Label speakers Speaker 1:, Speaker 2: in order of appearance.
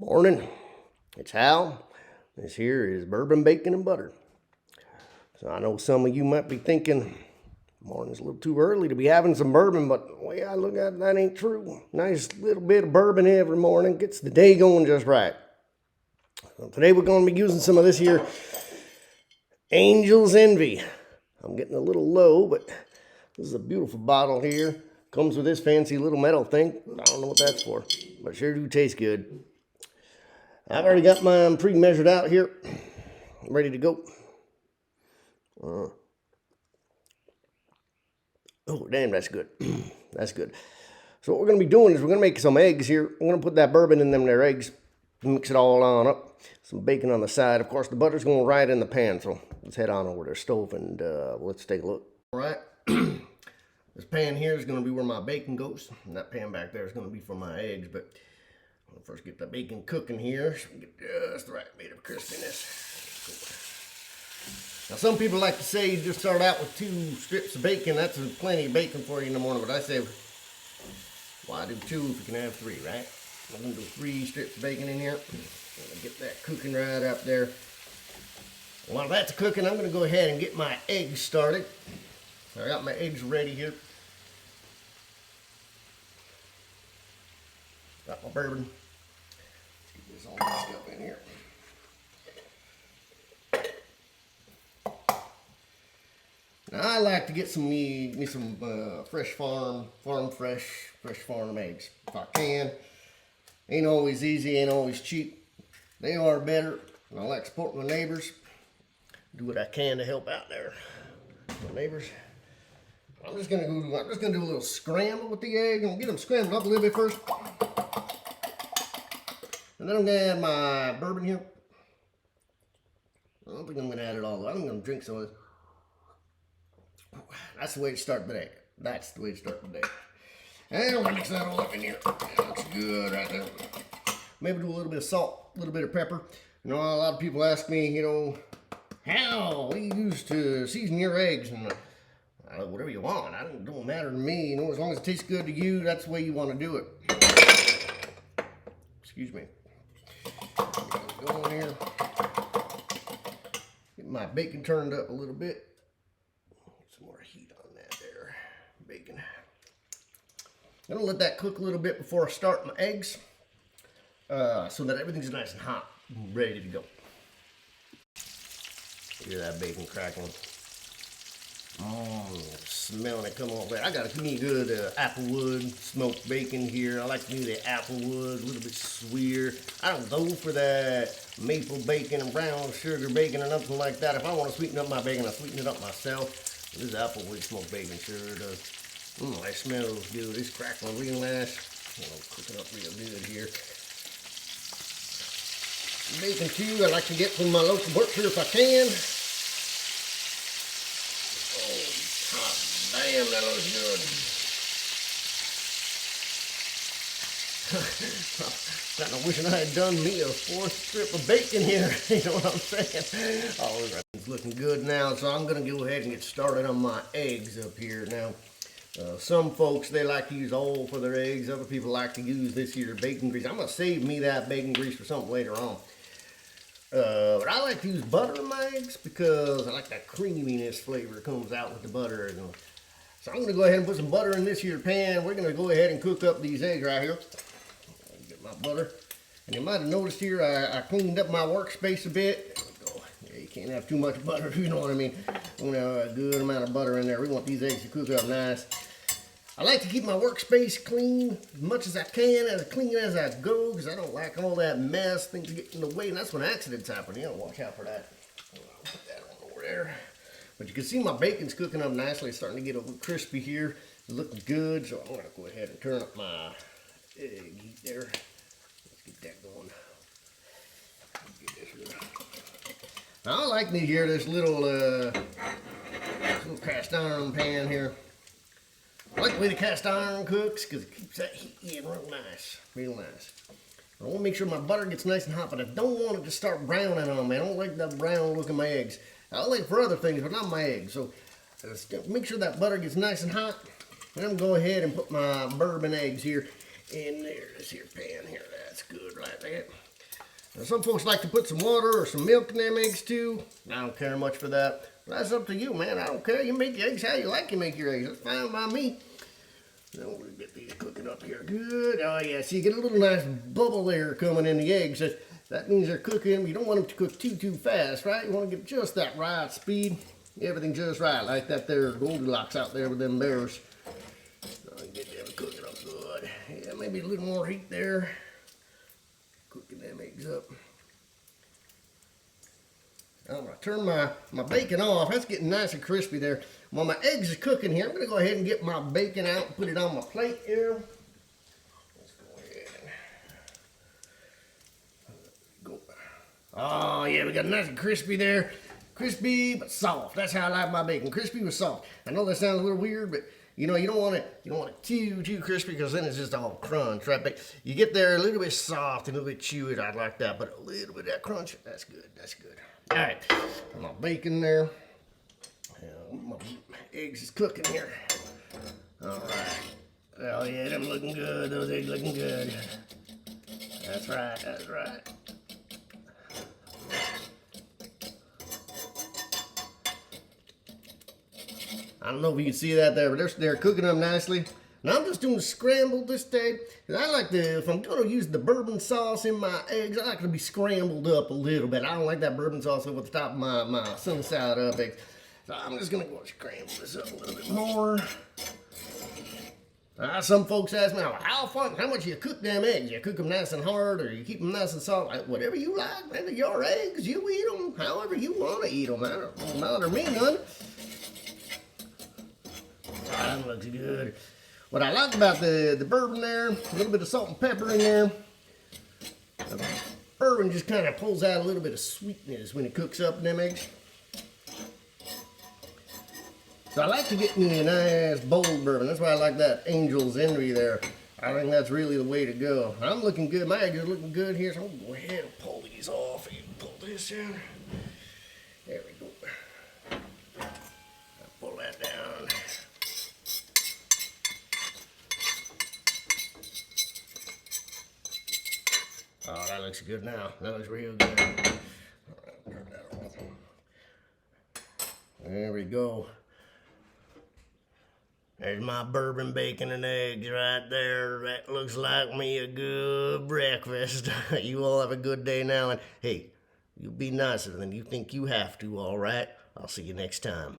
Speaker 1: Morning, it's Hal. This here is bourbon, bacon, and butter. So I know some of you might be thinking, morning's a little too early to be having some bourbon, but the way I look at it, that ain't true. Nice little bit of bourbon every morning gets the day going just right. So today we're going to be using some of this here Angel's Envy. I'm getting a little low, but this is a beautiful bottle here. Comes with this fancy little metal thing. I don't know what that's for, but it sure do taste good. I've already got mine pre-measured out here, ready to go. Oh, damn, that's good. That's good. So what we're going to be doing is we're going to make some eggs here. I'm going to put that bourbon in them there eggs, mix it all on up. Some bacon on the side. Of course, the butter's going right in the pan, so let's head on over to the stove and let's take a look. All right. This pan here is going to be where my bacon goes, and that pan back there is going to be for my eggs, but I'll first get the bacon cooking here so we get just the right bit of crispiness. Now, some people like to say you just start out with 2 strips of bacon. That's plenty of bacon for you in the morning, but I say, why do 2 if you can have 3, right? I'm going to do 3 strips of bacon in here. Get that cooking right up there. While that's cooking, I'm going to go ahead and get my eggs started. So I got my eggs ready here. Got my bourbon. Let's get this all mixed up in here. Now I like to get me some fresh farm eggs if I can. Ain't always easy, ain't always cheap. They are better, and I like supporting my neighbors. Do what I can to help out there, my neighbors. I'm just gonna do a little scramble with the egg. I'm gonna get them scrambled up a little bit first. And then I'm going to add my bourbon here. I don't think I'm going to add it all. I'm going to drink some of this. That's the way to start the day. That's the way to start the day. And I'm going to mix that all up in here. That's good right there. Maybe do a little bit of salt, a little bit of pepper. You know, a lot of people ask me, you know, how do you use to season your eggs? And whatever you want. It don't matter to me. You know, as long as it tastes good to you, that's the way you want to do it. Excuse me. Go in here, get my bacon turned up a little bit. Get some more heat on that there, bacon. I'm gonna let that cook a little bit before I start my eggs, so that everything's nice and hot, and ready to go. Hear that bacon crackling. Smelling it come off there. I got me good applewood smoked bacon here. I like to do the applewood, a little bit sweeter. I don't go for that maple bacon and brown sugar bacon or nothing like that. If I want to sweeten up my bacon, I sweeten it up myself. This applewood smoked bacon sure does. It smells good. It's crackling real nice. Cooking up real good here. Bacon too, I like to get from my local butcher if I can. Damn, that looks good. I'm wishing I had done me a 4th strip of bacon here. You know what I'm saying? Oh, it's looking good now. So I'm going to go ahead and get started on my eggs up here. Now, some folks, they like to use oil for their eggs. Other people like to use this here bacon grease. I'm going to save me that bacon grease for something later on. But I like to use butter in my eggs because I like that creaminess flavor that comes out with the butter. So I'm going to go ahead and put some butter in this here pan. We're going to go ahead and cook up these eggs right here. Get my butter. And you might have noticed here I cleaned up my workspace a bit. Yeah, you can't have too much butter, you know what I mean. We want a good amount of butter in there. We want these eggs to cook up nice. I like to keep my workspace clean as much as I can, as clean as I go, because I don't like all that mess, things get in the way, and that's when accidents happen. You gotta watch out for that. I'll put that on over there. But you can see my bacon's cooking up nicely. It's starting to get a little crispy here. It's looking good, so I'm gonna go ahead and turn up my egg heat there. Let's get that going. Get this here. Now I like me here, this little cast iron pan here. I like the way the cast iron cooks because it keeps that heat in real nice, real nice. I want to make sure my butter gets nice and hot, but I don't want it to start browning on me. I don't like that brown look in my eggs. I like it for other things, but not my eggs. So make sure that butter gets nice and hot. And I'm going to go ahead and put my bourbon eggs here in there, this here pan here. That's good right there. Now, some folks like to put some water or some milk in them eggs too. I don't care much for that. But that's up to you, man. I don't care. You make your eggs how you like. You make your eggs. That's fine by me. Now we'll get these cooking up here good. Oh yeah, so you get a little nice bubble there coming in the eggs. That means they're cooking. You don't want them to cook too fast, right? You want to get just that right speed. Everything just right, like that there Goldilocks out there with them bears. So get them cooking up good. Yeah, maybe a little more heat there. Cooking them eggs up. I'm going to turn my bacon off. That's getting nice and crispy there. While my eggs are cooking here, I'm going to go ahead and get my bacon out and put it on my plate here. Let's go ahead and go. Oh, yeah, we got nice and crispy there. Crispy but soft. That's how I like my bacon. Crispy but soft. I know that sounds a little weird, but you know, you don't want it too crispy because then it's just all crunch, right? But you get there a little bit soft and a little bit chewy. I like that, but a little bit of that crunch, that's good. That's good. All right, my bacon there. My eggs is cooking here. All right. Oh yeah, them looking good. Those eggs looking good. That's right. That's right. I don't know if you can see that there, but they're cooking up nicely. And I'm just doing scrambled this day. I like to, if I'm going to use the bourbon sauce in my eggs, I like to be scrambled up a little bit. I don't like that bourbon sauce over the top of my sun side up eggs. So I'm just going to go scramble this up a little bit more. Some folks ask me, how much you cook them eggs? You cook them nice and hard, or you keep them nice and soft? Whatever you like, man. They're your eggs. You eat them however you want to eat them. I don't bother me none. That looks good. What I like about the bourbon there, a little bit of salt and pepper in there. The bourbon just kind of pulls out a little bit of sweetness when it cooks up in them eggs. So I like to get me a nice bold bourbon. That's why I like that Angel's Envy there. I think that's really the way to go. I'm looking good. My eggs are looking good here, so I'm going to go ahead and pull these off. You pull this in. There we go. I'll pull that down. Oh, that looks good now. That looks real good. All right, turn that off. There we go. There's my bourbon bacon and eggs right there. That looks like me a good breakfast. You all have a good day now. And hey, you be nicer than you think you have to, all right? I'll see you next time.